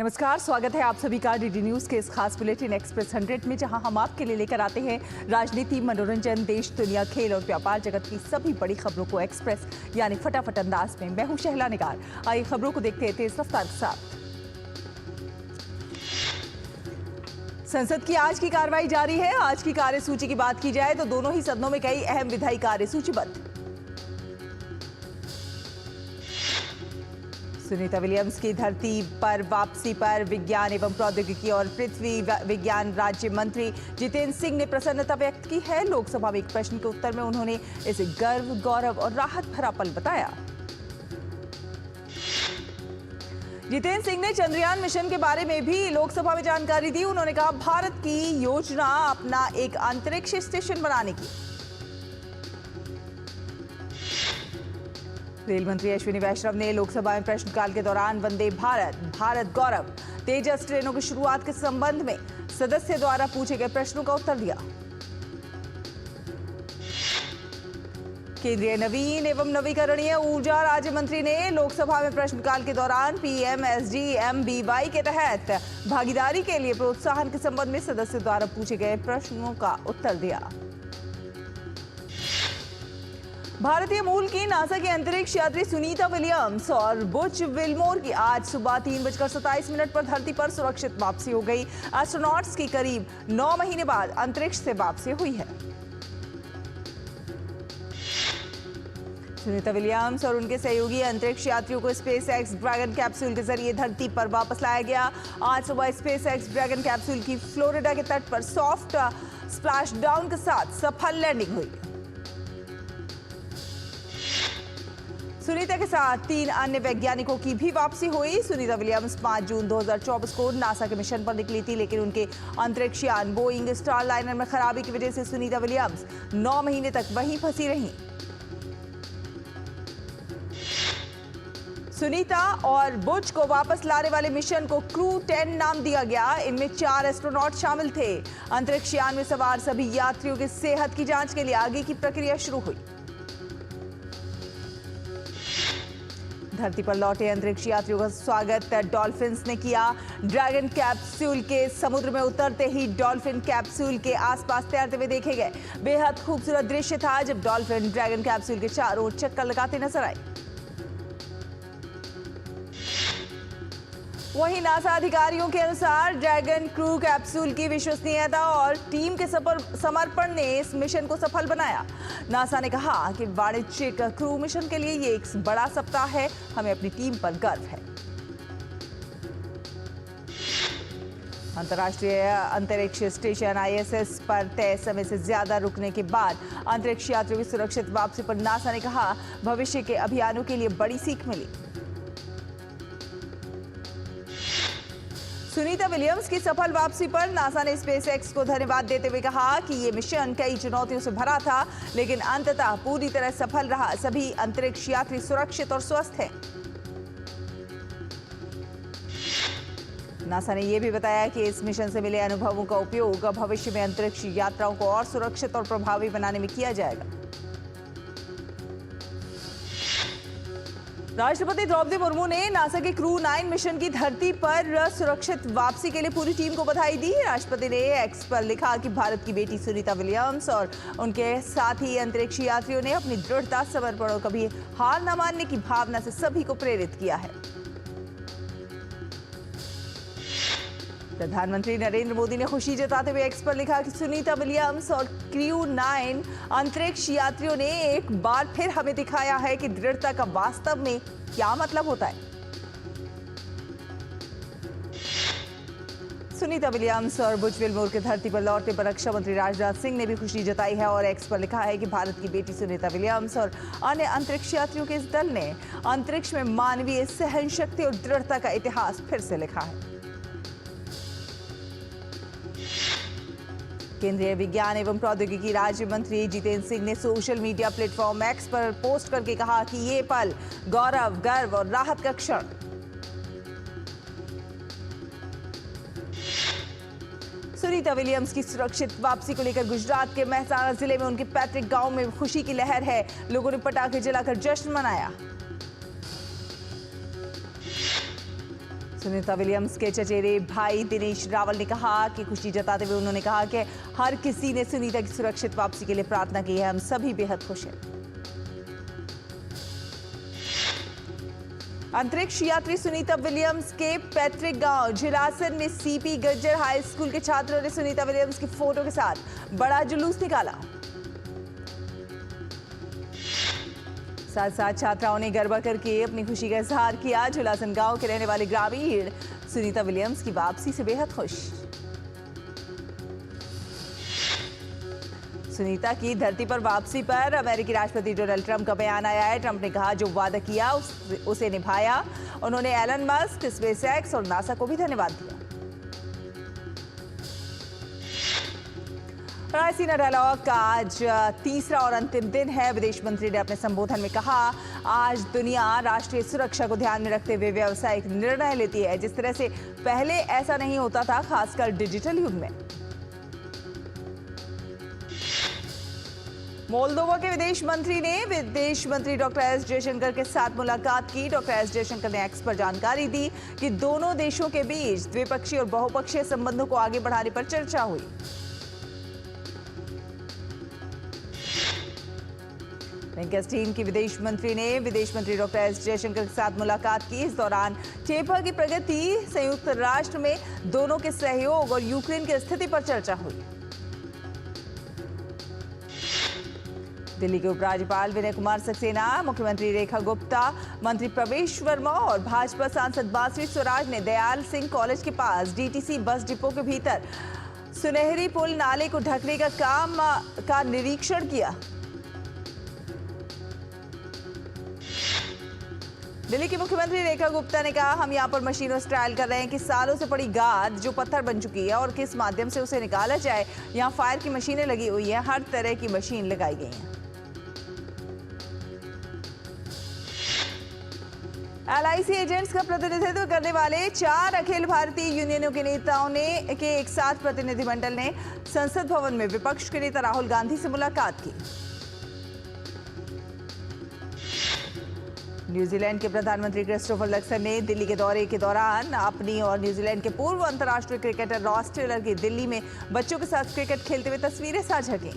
नमस्कार, स्वागत है आप सभी का डीडी न्यूज के इस खास बुलेटिन एक्सप्रेस 100 में, जहां हम आपके लिए लेकर आते हैं राजनीति, मनोरंजन, देश, दुनिया, खेल और व्यापार जगत की सभी बड़ी खबरों को एक्सप्रेस यानी फटाफट अंदाज में। मैं हूं शहला निगार। आइए खबरों को देखते हैं तेज रफ्तार के साथ। संसद की आज की कार्रवाई जारी है। आज की कार्यसूची की बात की जाए तो दोनों ही सदनों में कई अहम विधायी कार्य सूचीबद्ध। सुनीता विलियम्स की धरती पर वापसी पर विज्ञान एवं प्रौद्योगिकी और पृथ्वी विज्ञान राज्य मंत्री जितेंद्र सिंह ने प्रसन्नता व्यक्त की है। लोकसभा में एक प्रश्न के उत्तर में उन्होंने इसे गर्व, गौरव और राहत भरा पल बताया। जितेंद्र सिंह ने चंद्रयान मिशन के बारे में भी लोकसभा में जानकारी दी। उन्होंने कहा, भारत की योजना अपना एक अंतरिक्ष स्टेशन बनाने की। रेल मंत्री अश्विनी वैष्णव ने लोकसभा में प्रश्नकाल के दौरान वंदे भारत, भारत गौरव, तेजस ट्रेनों की शुरुआत के संबंध में सदस्य द्वारा पूछे गए प्रश्नों का उत्तर दिया। केंद्रीय नवीन एवं नवीकरणीय ऊर्जा राज्य मंत्री ने लोकसभा में प्रश्नकाल के दौरान PMSGMBY के तहत भागीदारी के लिए प्रोत्साहन के संबंध में सदस्य द्वारा पूछे गए प्रश्नों का उत्तर दिया। भारतीय मूल की नासा की अंतरिक्ष यात्री सुनीता विलियम्स और बुच विल्मोर की आज सुबह 3:27 पर धरती पर सुरक्षित वापसी हो गई। एस्ट्रोनॉट्स की करीब 9 महीने बाद अंतरिक्ष से वापसी हुई है। सुनीता विलियम्स और उनके सहयोगी अंतरिक्ष यात्रियों को स्पेसएक्स ड्रैगन कैप्सूल के जरिए धरती पर वापस लाया गया। आज सुबह स्पेसएक्स ड्रैगन कैप्सूल की फ्लोरिडा के तट पर सॉफ्ट स्प्लैश डाउन के साथ सफल लैंडिंग हुई। सुनीता के साथ 3 अन्य वैज्ञानिकों की भी वापसी हुई। सुनीता विलियम्स 5 जून 2024 को नासा के मिशन पर निकली थी, लेकिन उनके अंतरिक्ष यान बोइंग स्टारलाइनर में खराबी की वजह से सुनीता विलियम्स 9 महीने तक वहीं फंसी रहीं। सुनीता और बुच को वापस लाने वाले मिशन को क्रू 10 नाम दिया गया। इनमें 4 एस्ट्रोनॉट शामिल थे। अंतरिक्ष यान में सवार सभी यात्रियों की सेहत की जांच के लिए आगे की प्रक्रिया शुरू हुई। धरती पर लौटे अंतरिक्ष यात्रियों का स्वागत डॉल्फिन्स ने किया। ड्रैगन कैप्सूल के समुद्र में उतरते ही डॉल्फिन कैप्सूल के आसपास तैरते हुए देखे गए। बेहद खूबसूरत दृश्य था जब डॉल्फिन ड्रैगन कैप्सूल के चारों ओर चक्कर लगाते नजर आए। वहीं नासा अधिकारियों के अनुसार ड्रैगन क्रू कैप्सूल की विश्वसनीयता और टीम के समर्पण ने इस मिशन को सफल बनाया। नासा ने कहा कि वाणिज्यिक क्रू मिशन के लिए ये एक बड़ा सप्ताह है। हमें अपनी टीम पर गर्व है। अंतर्राष्ट्रीय अंतरिक्ष स्टेशन ISS पर तय समय से ज्यादा रुकने के बाद अंतरिक्ष यात्रियों की सुरक्षित वापसी पर नासा ने कहा, भविष्य के अभियानों के लिए बड़ी सीख मिली। सुनीता विलियम्स की सफल वापसी पर नासा ने स्पेसएक्स को धन्यवाद देते हुए कहा कि ये मिशन कई चुनौतियों से भरा था, लेकिन अंततः पूरी तरह सफल रहा। सभी अंतरिक्ष यात्री सुरक्षित और स्वस्थ हैं। नासा ने यह भी बताया कि इस मिशन से मिले अनुभवों का उपयोग भविष्य में अंतरिक्ष यात्राओं को और सुरक्षित और प्रभावी बनाने में किया जाएगा। राष्ट्रपति द्रौपदी मुर्मू ने नासा के क्रू 9 मिशन की धरती पर सुरक्षित वापसी के लिए पूरी टीम को बधाई दी। राष्ट्रपति ने एक्स पर लिखा कि भारत की बेटी सुनीता विलियम्स और उनके साथी अंतरिक्ष यात्रियों ने अपनी दृढ़ता, समर्पण और कभी हार न मानने की भावना से सभी को प्रेरित किया है। प्रधानमंत्री नरेंद्र मोदी ने खुशी जताते हुए एक्स पर लिखा कि सुनीता विलियम्स और क्रू 9 अंतरिक्ष यात्रियों ने एक बार फिर हमें दिखाया है कि दृढ़ता का वास्तव में क्या मतलब होता है। सुनीता विलियम्स और बुच विल्मोर के धरती पर लौटने पर रक्षा मंत्री राजनाथ सिंह ने भी खुशी जताई है और एक्स पर लिखा है कि भारत की बेटी सुनीता विलियम्स और अन्य अंतरिक्ष यात्रियों के इस दल ने अंतरिक्ष में मानवीय सहनशक्ति और दृढ़ता का इतिहास फिर से लिखा है। केंद्रीय विज्ञान एवं प्रौद्योगिकी राज्य मंत्री जितेंद्र सिंह ने सोशल मीडिया प्लेटफॉर्म एक्स पर पोस्ट करके कहा कि ये पल गौरव, गर्व और राहत का क्षण। सुनीता विलियम्स की सुरक्षित वापसी को लेकर गुजरात के मेहसाणा जिले में उनके पैतृक गांव में खुशी की लहर है। लोगों ने पटाखे जलाकर जश्न मनाया। सुनीता विलियम्स के चचेरे भाई दिनेश रावल ने कहा कि खुशी जताते हुए उन्होंने कहा कि हर किसी ने सुनीता की सुरक्षित वापसी के लिए प्रार्थना की है। हम सभी बेहद खुश हैं। अंतरिक्ष यात्री सुनीता विलियम्स के पैतृक गांव झिलासन में सीपी गज्जर हाई स्कूल के छात्रों ने सुनीता विलियम्स की फोटो के साथ बड़ा जुलूस निकाला। साथ साथ छात्राओं ने गरबा करके अपनी खुशी का इजहार किया। झुलासन गांव के रहने वाले ग्रामीण सुनीता विलियम्स की वापसी से बेहद खुश। सुनीता की धरती पर वापसी पर अमेरिकी राष्ट्रपति डोनाल्ड ट्रंप का बयान आया है। ट्रंप ने कहा जो वादा किया उसे निभाया। उन्होंने एलन मस्क, स्पेसएक्स और नासा को भी धन्यवाद दिया। रायसीना डायलॉग का आज तीसरा और अंतिम दिन है। विदेश मंत्री ने अपने संबोधन में कहा, आज दुनिया राष्ट्रीय सुरक्षा को ध्यान में रखते हुए व्यावसायिक निर्णय लेती है, जिस तरह से पहले ऐसा नहीं होता था, खासकर डिजिटल युग में। मोल्दोवा के विदेश मंत्री ने विदेश मंत्री डॉक्टर एस जयशंकर के साथ मुलाकात की। डॉक्टर एस जयशंकर ने एक्स पर जानकारी दी कि दोनों देशों के बीच द्विपक्षीय और बहुपक्षीय संबंधों को आगे बढ़ाने पर चर्चा हुई। चीन की विदेश मंत्री ने विदेश मंत्री डॉक्टर एस जयशंकर के साथ मुलाकात की। इस दौरान चेपा की प्रगति, संयुक्त राष्ट्र में दोनों के सहयोग और यूक्रेन की स्थिति पर चर्चा हुई। दिल्ली के उपराज्यपाल विनय कुमार सक्सेना, मुख्यमंत्री रेखा गुप्ता, मंत्री प्रवेश वर्मा और भाजपा सांसद बांसुरी स्वराज ने दयाल सिंह कॉलेज के पास डीटीसी बस डिपो के भीतर सुनहरी पुल नाले को ढकने का काम का निरीक्षण किया। दिल्ली की मुख्यमंत्री रेखा गुप्ता ने कहा, हम यहां पर मशीनों से ट्रायल कर रहे हैं कि सालों से पड़ी गाद जो पत्थर बन चुकी है और किस माध्यम से उसे निकाला जाए। यहां फायर की मशीनें लगी हुई हैं, हर तरह की मशीन लगाई गई हैं। एलआईसी एजेंट्स का प्रतिनिधित्व करने वाले 4 अखिल भारतीय यूनियनों के नेताओं के एक साथ प्रतिनिधिमंडल ने संसद भवन में विपक्ष के नेता राहुल गांधी से मुलाकात की। न्यूजीलैंड के प्रधानमंत्री क्रिस्टोफर लक्सन ने दिल्ली के दौरे के दौरान अपनी और न्यूजीलैंड के पूर्व अंतर्राष्ट्रीय क्रिकेटर रॉस टेलर की दिल्ली में बच्चों के साथ क्रिकेट खेलते हुए तस्वीरें साझा की।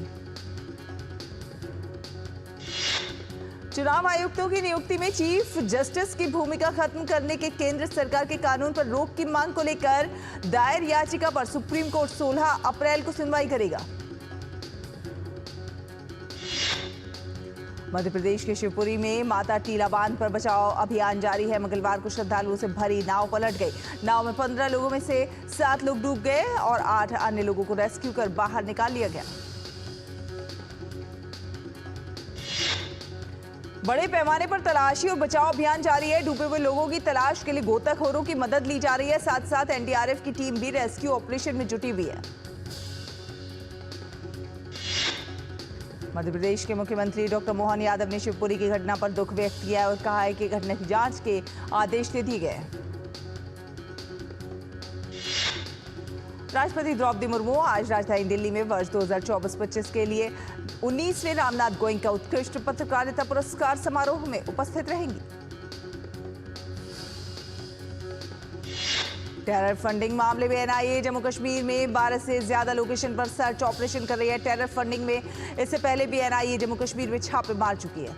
चुनाव आयुक्तों की नियुक्ति में चीफ जस्टिस की भूमिका खत्म करने के केंद्र सरकार के कानून पर रोक की मांग को लेकर दायर याचिका पर सुप्रीम कोर्ट 16 अप्रैल को सुनवाई करेगा। मध्य प्रदेश के शिवपुरी में माता टीला बांध पर बचाव अभियान जारी है। मंगलवार को श्रद्धालुओं से भरी नाव पलट गई। नाव में 15 लोगों में से 7 लोग डूब गए और 8 अन्य लोगों को रेस्क्यू कर बाहर निकाल लिया गया। बड़े पैमाने पर तलाशी और बचाव अभियान जारी है। डूबे हुए लोगों की तलाश के लिए गोताखोरों की मदद ली जा रही है। साथ साथ एनडीआरएफ की टीम भी रेस्क्यू ऑपरेशन में जुटी हुई है। मध्य प्रदेश के मुख्यमंत्री डॉक्टर मोहन यादव ने शिवपुरी की घटना पर दुख व्यक्त किया है और कहा है कि घटना की जांच के आदेश दे दिए गए। राष्ट्रपति द्रौपदी मुर्मू आज राजधानी दिल्ली में वर्ष 2024-25 के लिए 19वें रामनाथ गोयनका उत्कृष्ट पत्रकारिता पुरस्कार समारोह में उपस्थित रहेंगी। टेरर फंडिंग मामले में एनआईए जम्मू कश्मीर में 12 से ज्यादा लोकेशन पर सर्च ऑपरेशन कर रही है। टेरर फंडिंग में इससे पहले भी एनआईए जम्मू कश्मीर में छापे मार चुकी है।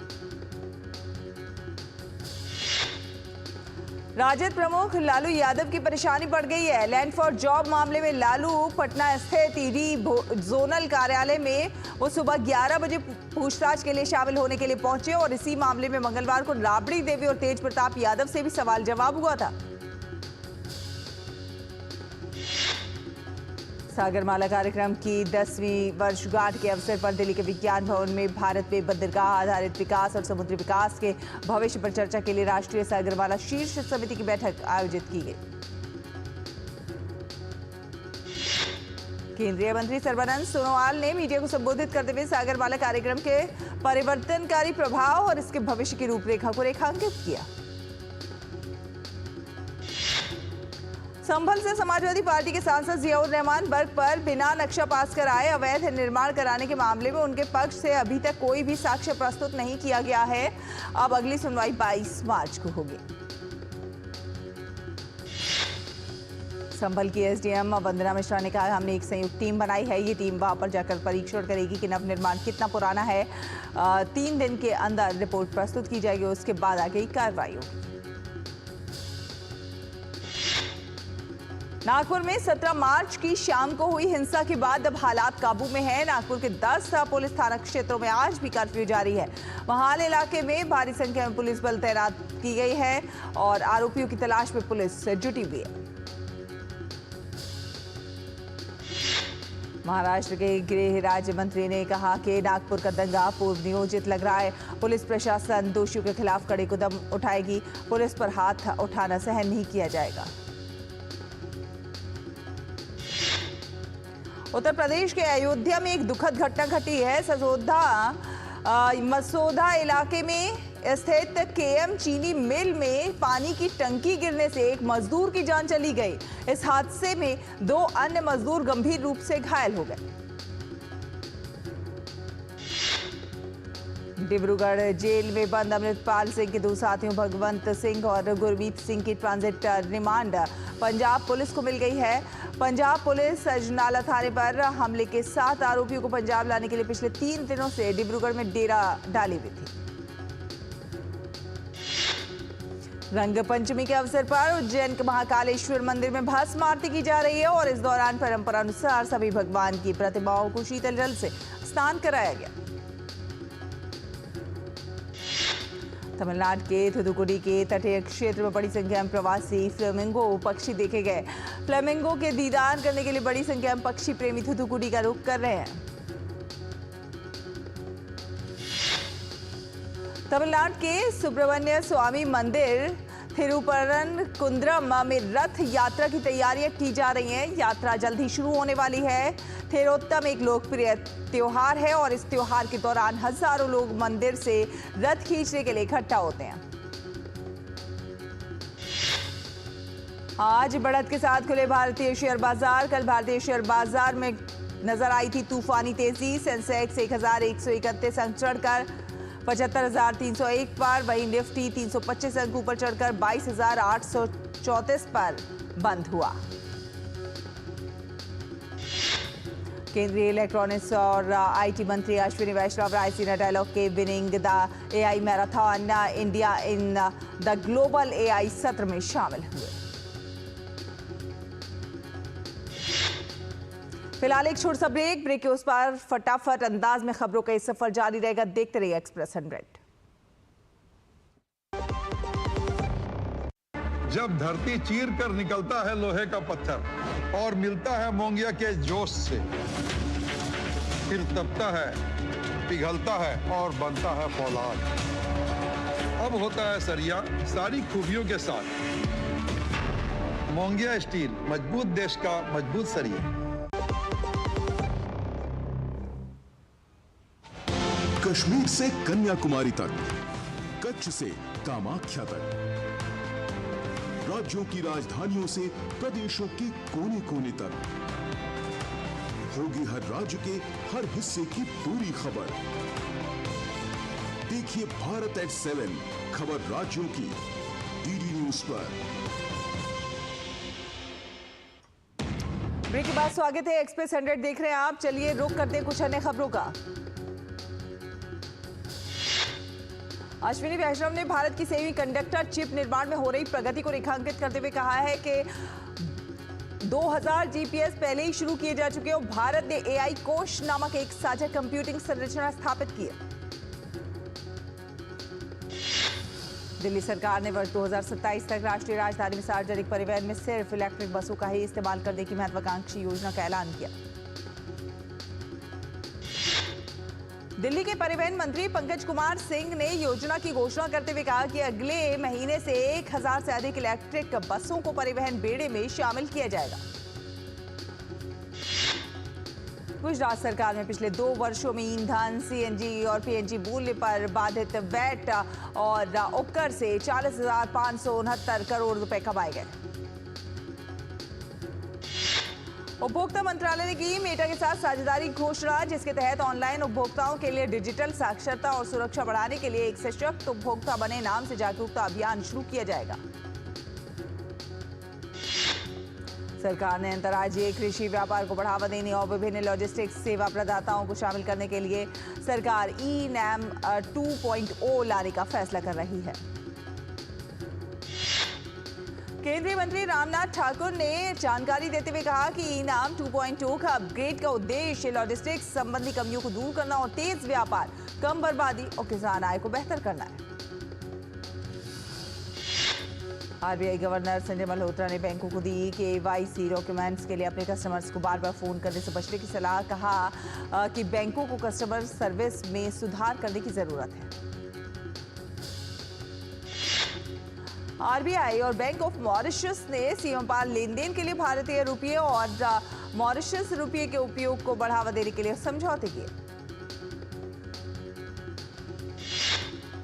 राजद प्रमुख लालू यादव की परेशानी बढ़ गई है। लैंड फॉर जॉब मामले में लालू पटना स्थित ईडी जोनल कार्यालय में वो सुबह 11 बजे पूछताछ के लिए शामिल होने के लिए पहुंचे और इसी मामले में मंगलवार को राबड़ी देवी और तेज प्रताप यादव से भी सवाल जवाब हुआ था। सागरमाला कार्यक्रम की 10वीं वर्षगांठ के अवसर पर दिल्ली के विज्ञान भवन में भारत में बंदरगाह आधारित विकास और समुद्री विकास के भविष्य पर चर्चा के लिए राष्ट्रीय सागरमाला शीर्ष समिति की बैठक आयोजित की गई। केंद्रीय मंत्री सर्बानंद सोनोवाल ने मीडिया को संबोधित करते हुए सागरमाला कार्यक्रम के परिवर्तनकारी प्रभाव और इसके भविष्य की रूपरेखा को रेखांकित किया। संभल से समाजवादी पार्टी के सांसद जियाउर रहमान बर्ग पर बिना नक्शा पास कराए अवैध निर्माण कराने के मामले में उनके पक्ष से अभी तक कोई भी साक्ष्य प्रस्तुत नहीं किया गया है। अब अगली सुनवाई 22 मार्च को होगी। संभल की एसडीएम वंदना मिश्रा ने कहा, हमने एक संयुक्त टीम बनाई है। ये टीम वहां पर जाकर परीक्षण करेगी कि नवनिर्माण कितना पुराना है। 3 दिन के अंदर रिपोर्ट प्रस्तुत की जाएगी, उसके बाद आगे कार्रवाई होगी। नागपुर में 17 मार्च की शाम को हुई हिंसा के बाद अब हालात काबू में है। नागपुर के 10 पुलिस थाना क्षेत्रों में आज भी कर्फ्यू जारी है। महाल इलाके में भारी संख्या में पुलिस बल तैनात की गई है और आरोपियों की तलाश में पुलिस जुटी हुई है। महाराष्ट्र के गृह राज्य मंत्री ने कहा कि नागपुर का दंगा पूर्व नियोजित लग रहा है। पुलिस प्रशासन दोषियों के खिलाफ कड़े कदम उठाएगी। पुलिस पर हाथ उठाना सहन नहीं किया जाएगा। उत्तर प्रदेश के अयोध्या में एक दुखद घटना घटी है। मसौदा इलाके में स्थित केएम चीनी मिल में पानी की टंकी गिरने से एक मजदूर की जान चली गई। इस हादसे में 2 अन्य मजदूर गंभीर रूप से घायल हो गए। डिब्रूगढ़ जेल में बंद अमृतपाल सिंह के 2 साथियों भगवंत सिंह और गुरमीत सिंह की ट्रांजिट रिमांड पंजाब पुलिस को मिल गई है। पंजाब पुलिस अजनाला थाने पर हमले के 7 आरोपियों को पंजाब लाने के लिए पिछले 3 दिनों से डिब्रूगढ़ में डेरा डाली हुई थी। रंग पंचमी के अवसर पर उज्जैन के महाकालेश्वर मंदिर में भस्म आरती की जा रही है और इस दौरान परंपरा अनुसार सभी भगवान की प्रतिमाओं को शीतल जल से स्नान कराया गया। तमिलनाडु के थुथुकुडी के तटीय क्षेत्र में बड़ी संख्या में प्रवासी फ्लेमिंगो पक्षी देखे गए। फ्लेमिंगो के दीदार करने के लिए बड़ी संख्या में पक्षी प्रेमी थुथुकुडी का रुख कर रहे हैं। तमिलनाडु के सुब्रमण्य स्वामी मंदिर थिरुपरनकुंद्रम में रथ यात्रा की तैयारियां की जा रही हैं। यात्रा जल्द ही शुरू होने वाली है। थेरोत्तम एक लोकप्रिय त्योहार है और इस त्योहार के दौरान हजारों लोग मंदिर से रथ खींचने के लिए इकट्ठा होते हैं। आज बढ़त के साथ खुले भारतीय शेयर बाजार। कल भारतीय शेयर बाजार में नजर आई थी तूफानी तेजी। सेंसेक्स 1131 अंक चढ़कर 75,301 पर, वहीं निफ्टी 325 अंक ऊपर चढ़कर 22,834 पर बंद हुआ। केंद्रीय इलेक्ट्रॉनिक्स और आईटी मंत्री अश्विनी वैष्णव रायसीना डायलॉग के winning the AI marathon India in the global AI सत्र में शामिल हुए। फिलहाल एक छोटा सा ब्रेक के उस पार फटाफट अंदाज में खबरों का सफर जारी रहेगा। देखते रहिए एक्सप्रेस 100। जब धरती चीर कर निकलता है लोहे का पत्थर और मिलता है मोंगिया के जोश से, फिर तपता है, पिघलता है और बनता है फौलाद। अब होता है सरिया सारी खूबियों के साथ। मोंगिया स्टील, मजबूत देश का मजबूत सरिया। कश्मीर से कन्याकुमारी तक, कच्छ से कामाख्या तक, राज्यों की राजधानियों से प्रदेशों के कोने कोने तक, होगी हर राज्य के हर हिस्से की पूरी खबर। देखिए भारत एट 7 खबर राज्यों की डीडी न्यूज पर। ब्रेक के बाद स्वागत है। एक्सप्रेस 100 देख रहे हैं आप। चलिए रुक करते हैं कुछ अन्य खबरों का। अश्विनी वैष्णव ने भारत की सेमीकंडक्टर चिप निर्माण में हो रही प्रगति को रेखांकित करते हुए कहा है कि 2000 जीपीएस पहले ही शुरू किए जा चुके हैं और भारत ने एआई कोश नामक एक साझा कंप्यूटिंग संरचना स्थापित की है। दिल्ली सरकार ने वर्ष 2027 तक राष्ट्रीय राजधानी में सार्वजनिक परिवहन में सिर्फ इलेक्ट्रिक बसों का ही इस्तेमाल करने की महत्वाकांक्षी योजना का ऐलान किया। दिल्ली के परिवहन मंत्री पंकज कुमार सिंह ने योजना की घोषणा करते हुए कहा कि अगले महीने से 1000 से अधिक इलेक्ट्रिक बसों को परिवहन बेड़े में शामिल किया जाएगा। गुजरात सरकार में पिछले 2 वर्षों में ईंधन, सीएनजी और पीएनजी मूल्य पर बाधित वैट और उपकर से 40,569 करोड़ रुपए कमाए गए। उपभोक्ता मंत्रालय ने की मेटा के साथ साझेदारी घोषणा, जिसके तहत ऑनलाइन उपभोक्ताओं के लिए डिजिटल साक्षरता और सुरक्षा बढ़ाने के लिए एक सशक्त उपभोक्ता बने नाम से जागरूकता अभियान शुरू किया जाएगा। सरकार ने अंतर्राज्यीय कृषि व्यापार को बढ़ावा देने और विभिन्न लॉजिस्टिक्स सेवा प्रदाताओं को शामिल करने के लिए सरकार ई-नैम 2.0 लाने का फैसला कर रही है। केंद्रीय मंत्री रामनाथ ठाकुर ने जानकारी देते हुए कहा कि ई-नाम 2.0 का अपग्रेड का उद्देश्य लॉजिस्टिक्स संबंधी कमियों को दूर करना और तेज व्यापार, कम बर्बादी और किसान आय को बेहतर करना है। आरबीआई गवर्नर संजय मल्होत्रा ने बैंकों को दी केवाईसी डॉक्यूमेंट्स के लिए अपने कस्टमर्स को बार बार फोन करने से बचने की सलाह। कहा कि बैंकों को कस्टमर सर्विस में सुधार करने की जरूरत है। आरबीआई और बैंक ऑफ मॉरिशस ने सीमा पार लेन देन के लिए भारतीय रुपये और मॉरिशस रुपये के उपयोग को बढ़ावा देने के लिए समझौते किए।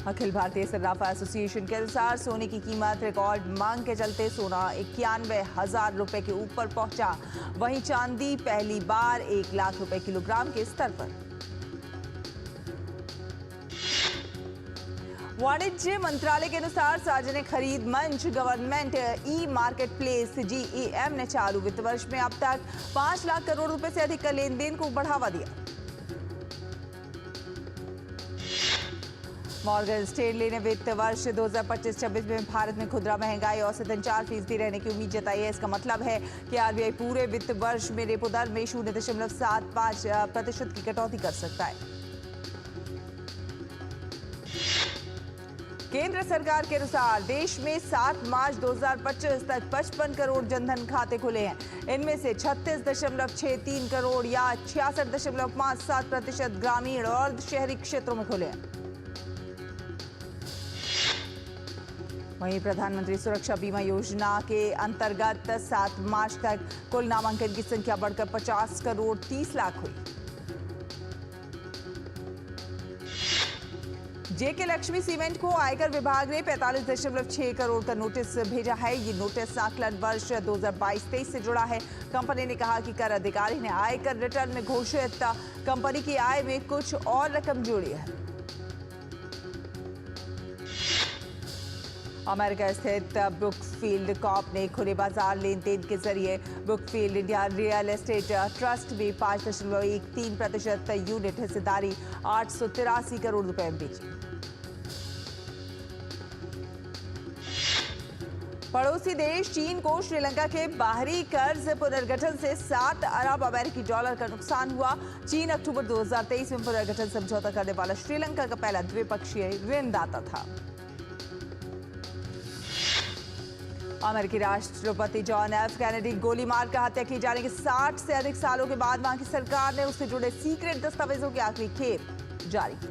अखिल भारतीय सर्राफा एसोसिएशन के अनुसार सोने की कीमत रिकॉर्ड मांग के चलते सोना 91,000 रुपए के ऊपर पहुंचा। वहीं चांदी पहली बार 1 लाख रुपए किलोग्राम के स्तर पर। वाणिज्य मंत्रालय के अनुसार सार्वजनिक खरीद मंच government e market place GEM ने चालू वित्त वर्ष में अब तक 5 लाख करोड़ रुपए से अधिक का लेन देन को बढ़ावा दिया। मॉर्गन स्टैनली ने वित्त वर्ष 2025-26 में भारत में खुदरा महंगाई औसतन 4% रहने की उम्मीद जताई है। इसका मतलब है कि आरबीआई पूरे वित्त वर्ष में रेपो दर में 0.75% की कटौती कर सकता है। केंद्र सरकार के अनुसार देश में 7 मार्च 2025 तक 55 करोड़ जनधन खाते खुले हैं। इनमें से 36.63 करोड़ या 66.57% ग्रामीण और शहरी क्षेत्रों में खुले हैं। वहीं प्रधानमंत्री सुरक्षा बीमा योजना के अंतर्गत 7 मार्च तक कुल नामांकन की संख्या बढ़कर 50 करोड़ 30 लाख हुई। जेके लक्ष्मी सीमेंट को आयकर विभाग ने 45.6 करोड़ का नोटिस भेजा है। ये नोटिस आकलन वर्ष 2022-23 से जुड़ा है। कंपनी ने कहा कि कर अधिकारी ने आयकर रिटर्न में घोषित कंपनी की आय में कुछ और रकम जोड़ी है। अमेरिका स्थित ब्रुकफील्ड कॉर्प ने खुले बाजार लेन देन के जरिए Brookfield India real estate trust में 5.13% यूनिट हिस्सेदारी 883 करोड़ रुपए में बेची। पड़ोसी देश चीन को श्रीलंका के बाहरी कर्ज पुनर्गठन से 7 अरब अमेरिकी डॉलर का नुकसान हुआ। चीन अक्टूबर 2023 में पुनर्गठन समझौता करने वाला श्रीलंका का पहला द्विपक्षीय ऋणदाता था। अमेरिकी राष्ट्रपति जॉन एफ कैनेडी गोली मारकर हत्या की जाने के 60 से अधिक सालों के बाद वहां की सरकार ने उससे जुड़े सीक्रेट दस्तावेजों की आखिरी खेप जारी की।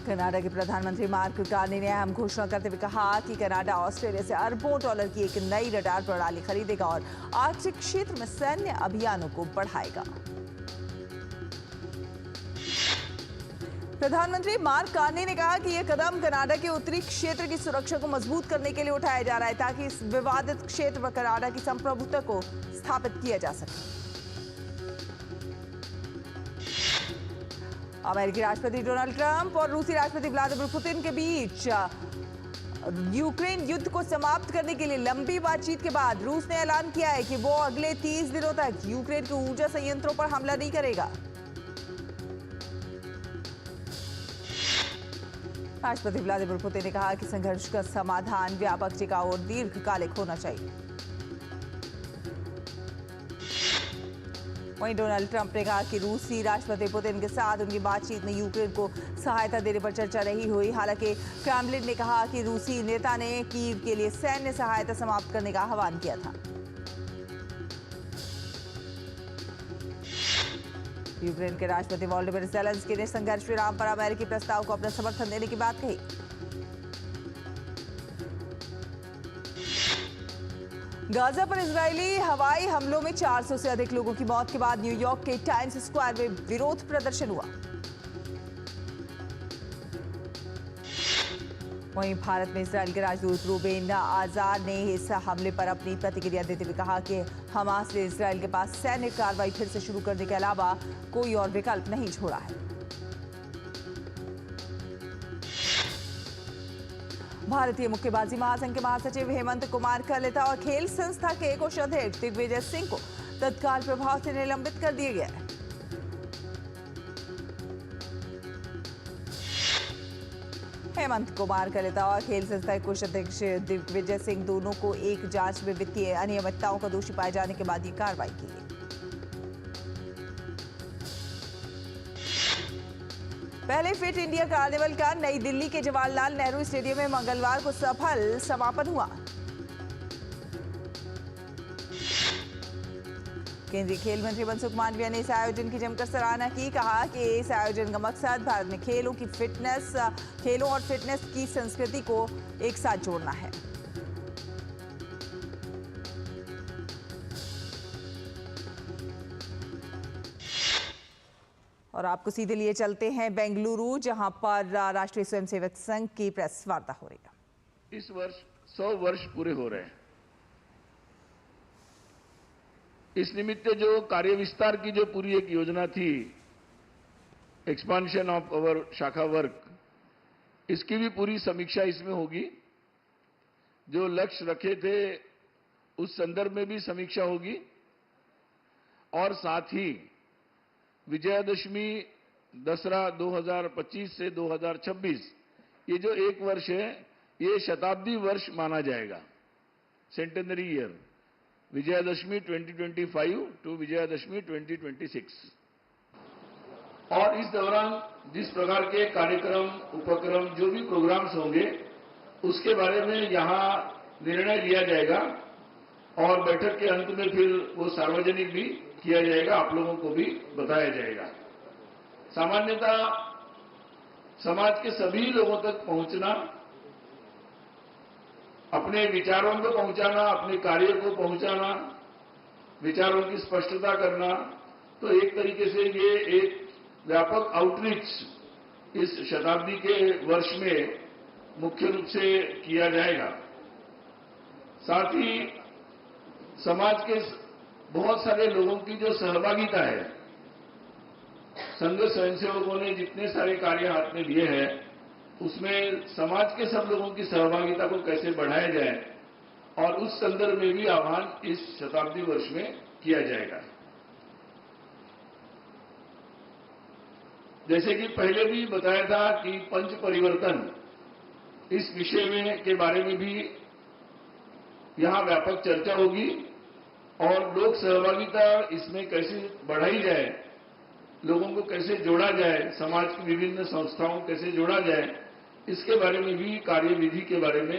कनाडा के प्रधानमंत्री मार्क कार्नी ने अहम घोषणा करते हुए कहा कि कनाडा ऑस्ट्रेलिया से अरबों डॉलर की एक नई रडार प्रणाली खरीदेगा और आर्कटिक क्षेत्र में सैन्य अभियानों को बढ़ाएगा। प्रधानमंत्री मार्क कार्नी ने कहा कि यह कदम कनाडा के उत्तरी क्षेत्र की सुरक्षा को मजबूत करने के लिए उठाया जा रहा है ताकि इस विवादित क्षेत्र पर कनाडा की संप्रभुता को स्थापित किया जा सके। अमेरिकी राष्ट्रपति डोनाल्ड ट्रंप और रूसी राष्ट्रपति व्लादिमीर पुतिन के बीच यूक्रेन युद्ध को समाप्त करने के लिए लंबी बातचीत के बाद रूस ने ऐलान किया है कि वो अगले 30 दिनों तक यूक्रेन के ऊर्जा संयंत्रों पर हमला नहीं करेगा। राष्ट्रपति व्लादिमीर पुतिन ने कहा कि संघर्ष का समाधान व्यापक, टिकाऊ और दीर्घकालिक होना चाहिए। वहीं डोनाल्ड ट्रंप ने कहा कि रूसी राष्ट्रपति पुतिन के साथ उनकी बातचीत में यूक्रेन को सहायता देने पर चर्चा नहीं हुई। हालांकि क्रेमलिन ने कहा कि रूसी नेता ने कीव के लिए सैन्य सहायता समाप्त करने का आह्वान किया था। यूक्रेन के राष्ट्रपति वोलोदिमीर ज़ेलेंस्की ने संघर्ष विराम पर अमेरिकी प्रस्ताव को अपना समर्थन देने की बात कही। गाजा पर इजरायली हवाई हमलों में 400 से अधिक लोगों की मौत के बाद न्यूयॉर्क के टाइम्स स्क्वायर में विरोध प्रदर्शन हुआ। वहीं भारत में इजरायल के राजदूत रूबेन आजार ने इस हमले पर अपनी प्रतिक्रिया देते हुए कहा कि हमास ने इजरायल के पास सैन्य कार्रवाई फिर से शुरू करने के अलावा कोई और विकल्प नहीं छोड़ा है। भारतीय मुक्केबाजी महासंघ के महासचिव हेमंत कुमार कलिता और खेल संस्था के कोषाध्यक्ष दिग्विजय सिंह को तत्काल प्रभाव से निलंबित कर दिया गया है। हेमंत कुमार कलिता और खेल संस्था के कोषाध्यक्ष दिग्विजय सिंह दोनों को एक जांच में वित्तीय अनियमितताओं का दोषी पाए जाने के बाद ये कार्रवाई की गई। पहले फिट इंडिया कार्निवल का नई दिल्ली के जवाहरलाल नेहरू स्टेडियम में मंगलवार को सफल समापन हुआ। केंद्रीय खेल मंत्री मनसुख मांडविया ने इस आयोजन की जमकर सराहना की। कहा कि इस आयोजन का मकसद भारत में खेलों और फिटनेस की संस्कृति को एक साथ जोड़ना है। और आपको सीधे लिए चलते हैं बेंगलुरु, जहां पर राष्ट्रीय स्वयंसेवक संघ की प्रेस वार्ता हो रही है। इस वर्ष 100 वर्ष पूरे हो रहे हैं। इस निमित्त जो कार्य विस्तार की जो पूरी एक योजना थी, एक्सपांशन ऑफ अवर शाखा वर्क, इसकी भी पूरी समीक्षा इसमें होगी। जो लक्ष्य रखे थे उस संदर्भ में भी समीक्षा होगी और साथ ही विजयादशमी दसरा 2025 से 2026 ये जो एक वर्ष है, ये शताब्दी वर्ष माना जाएगा, centenary year, Vijayadashami 2025 to Vijayadashami 2026। और इस दौरान जिस प्रकार के कार्यक्रम, उपक्रम, जो भी प्रोग्राम्स होंगे उसके बारे में यहां निर्णय लिया जाएगा और बैठक के अंत में फिर वो सार्वजनिक भी किया जाएगा, आप लोगों को भी बताया जाएगा। सामान्यतः समाज के सभी लोगों तक पहुंचना, अपने विचारों को पहुंचाना, अपने कार्य को पहुंचाना, विचारों की स्पष्टता करना, तो एक तरीके से ये एक व्यापक आउटरीच इस शताब्दी के वर्ष में मुख्य रूप से किया जाएगा। साथ ही समाज के बहुत सारे लोगों की जो सहभागिता है, संघ स्वयंसेवकों ने जितने सारे कार्य हाथ में लिए हैं, उसमें समाज के सब लोगों की सहभागिता को कैसे बढ़ाया जाए और उस संदर्भ में भी आह्वान इस शताब्दी वर्ष में किया जाएगा। जैसे कि पहले भी बताया था कि पंच परिवर्तन, इस विषय में के बारे में भी यहां व्यापक चर्चा होगी और लोक सहभागिता इसमें कैसे बढ़ाई जाए, लोगों को कैसे जोड़ा जाए, समाज की विभिन्न संस्थाओं को कैसे जोड़ा जाए, इसके बारे में भी, कार्यविधि के बारे में,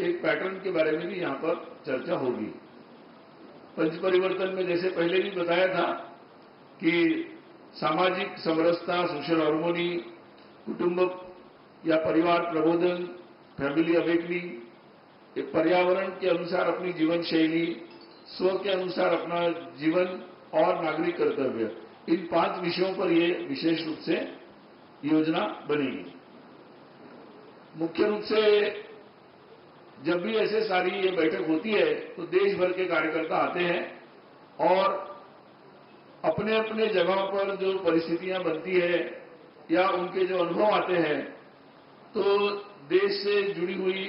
एक पैटर्न के बारे में भी यहां पर चर्चा होगी। पंच परिवर्तन में जैसे पहले भी बताया था कि सामाजिक समरसता, सोशल हार्मोनी, कुटुंब या परिवार प्रबोधन, फैमिली अवेकनिंग, एक पर्यावरण के अनुसार अपनी जीवन शैली, स्व के अनुसार अपना जीवन और नागरिक कर्तव्य, इन 5 विषयों पर ये विशेष रूप से योजना बनेगी। मुख्य रूप से जब भी ऐसे सारी ये बैठक होती है तो देश भर के कार्यकर्ता आते हैं और अपने अपने जगहों पर जो परिस्थितियां बनती है या उनके जो अनुभव आते हैं, तो देश से जुड़ी हुई,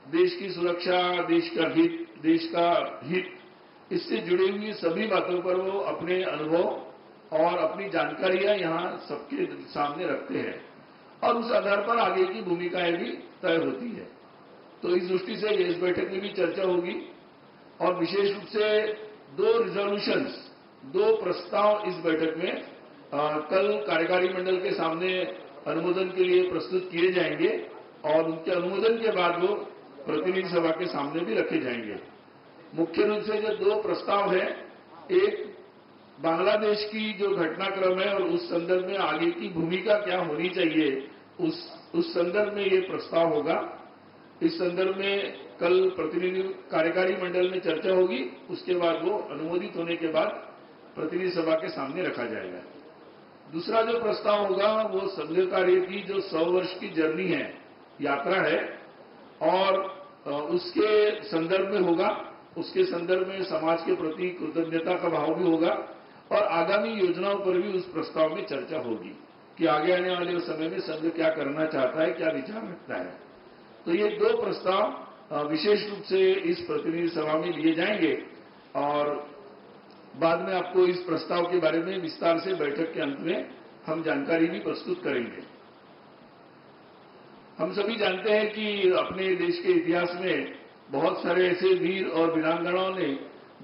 देश की सुरक्षा, देश का हित, इससे जुड़ी हुई सभी बातों पर वो अपने अनुभव और अपनी जानकारियां यहां सबके सामने रखते हैं और उस आधार पर आगे की भूमिकाएं भी तय होती है। तो इस दृष्टि से इस बैठक में भी चर्चा होगी और विशेष रूप से 2 रिजोल्यूशंस, 2 प्रस्ताव इस बैठक में कल कार्यकारी मंडल के सामने अनुमोदन के लिए प्रस्तुत किए जाएंगे और उनके अनुमोदन के बाद वो प्रतिनिधि सभा के सामने भी रखे जाएंगे। मुख्य रूप से जो 2 प्रस्ताव है, एक बांग्लादेश की जो घटनाक्रम है और उस संदर्भ में आगे की भूमिका क्या होनी चाहिए, उस संदर्भ में ये प्रस्ताव होगा। इस संदर्भ में कल प्रतिनिधि कार्यकारी मंडल में चर्चा होगी, उसके बाद वो अनुमोदित होने के बाद प्रतिनिधि सभा के सामने रखा जाएगा। दूसरा जो प्रस्ताव होगा वो संघ कार्य की जो 100 वर्ष की जर्नी है, यात्रा है, और उसके संदर्भ में होगा। उसके संदर्भ में समाज के प्रति कृतज्ञता का भाव भी होगा और आगामी योजनाओं पर भी उस प्रस्ताव में चर्चा होगी। कि आगे आने वाले समय में संघ क्या करना चाहता है, क्या विचार रखता है। तो ये 2 प्रस्ताव विशेष रूप से इस प्रतिनिधि सभा में लिए जाएंगे और बाद में आपको इस प्रस्ताव के बारे में विस्तार से बैठक के अंत में हम जानकारी भी प्रस्तुत करेंगे। हम सभी जानते हैं कि अपने देश के इतिहास में बहुत सारे ऐसे वीर और वीरांगनाओं ने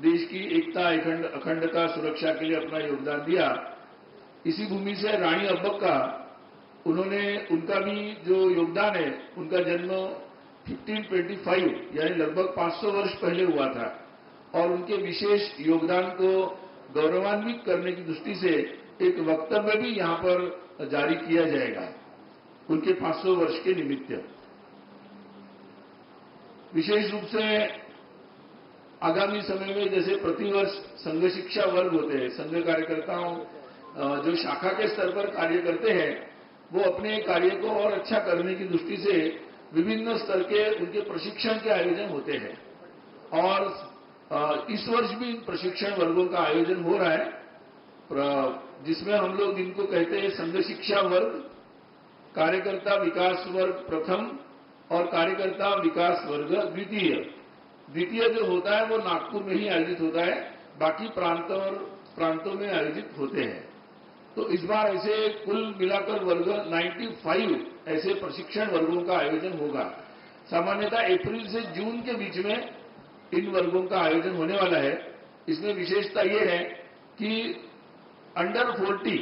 देश की एकता, अखंडता, सुरक्षा के लिए अपना योगदान दिया। इसी भूमि से रानी अब्बक्का, उनका भी जो योगदान है, उनका जन्म 1525 यानी लगभग 500 वर्ष पहले हुआ था और उनके विशेष योगदान को गौरवान्वित करने की दृष्टि से एक वक्तव्य भी यहां पर जारी किया जाएगा उनके 500 वर्ष के निमित्त। विशेष रूप से आगामी समय में जैसे प्रतिवर्ष संघ शिक्षा वर्ग होते हैं, संघ कार्यकर्ताओं जो शाखा के स्तर पर कार्य करते हैं, वो अपने कार्य को और अच्छा करने की दृष्टि से विभिन्न स्तर के उनके प्रशिक्षण के आयोजन होते हैं और इस वर्ष भी इन प्रशिक्षण वर्गों का आयोजन हो रहा है, जिसमें हम लोग इनको कहते हैं संघ शिक्षा वर्ग, कार्यकर्ता विकास वर्ग प्रथम और कार्यकर्ता विकास वर्ग द्वितीय। द्वितीय जो होता है वो नागपुर में ही आयोजित होता है, बाकी प्रांतों में आयोजित होते हैं। तो इस बार ऐसे कुल मिलाकर वर्ग 95 ऐसे प्रशिक्षण वर्गों का आयोजन होगा। सामान्यतः अप्रैल से जून के बीच में इन वर्गों का आयोजन होने वाला है। इसमें विशेषता ये है कि अंडर 40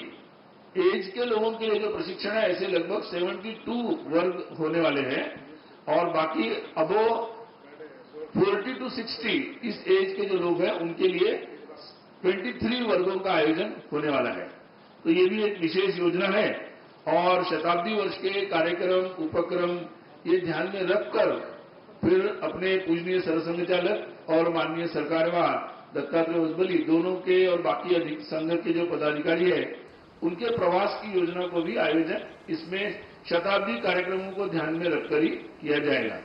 एज के लोगों के लिए जो प्रशिक्षण है, ऐसे लगभग 72 वर्ग होने वाले हैं और बाकी अबो 40 to 60 इस एज के जो लोग हैं उनके लिए 23 वर्गों का आयोजन होने वाला है। तो ये भी एक विशेष योजना है और शताब्दी वर्ष के कार्यक्रम, उपक्रम ये ध्यान में रखकर फिर अपने पूजनीय सरसंघचालक और माननीय सरकारवाह दत्तात्रेय उजबली दोनों के और बाकी अधिक संघ के जो पदाधिकारी है, उनके प्रवास की योजना को भी आयोजन इसमें शताब्दी कार्यक्रमों को ध्यान में रखकर ही किया जाएगा।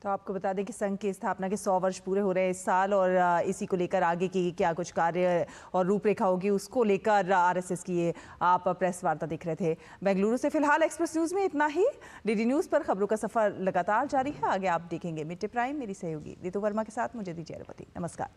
तो आपको बता दें कि संघ की स्थापना के 100 वर्ष पूरे हो रहे हैं इस साल और इसी को लेकर आगे की क्या कुछ कार्य और रूपरेखा होगी उसको लेकर आरएसएस की ये आप प्रेस वार्ता देख रहे थे। बेंगलुरु से फिलहाल एक्सप्रेस न्यूज में इतना ही। डीडी न्यूज पर खबरों का सफर लगातार जारी है, आगे आप देखेंगे मिड डे प्राइम। मेरी सहयोगी रितु वर्मा के साथ मुझे दीजिए अनुमति। नमस्कार।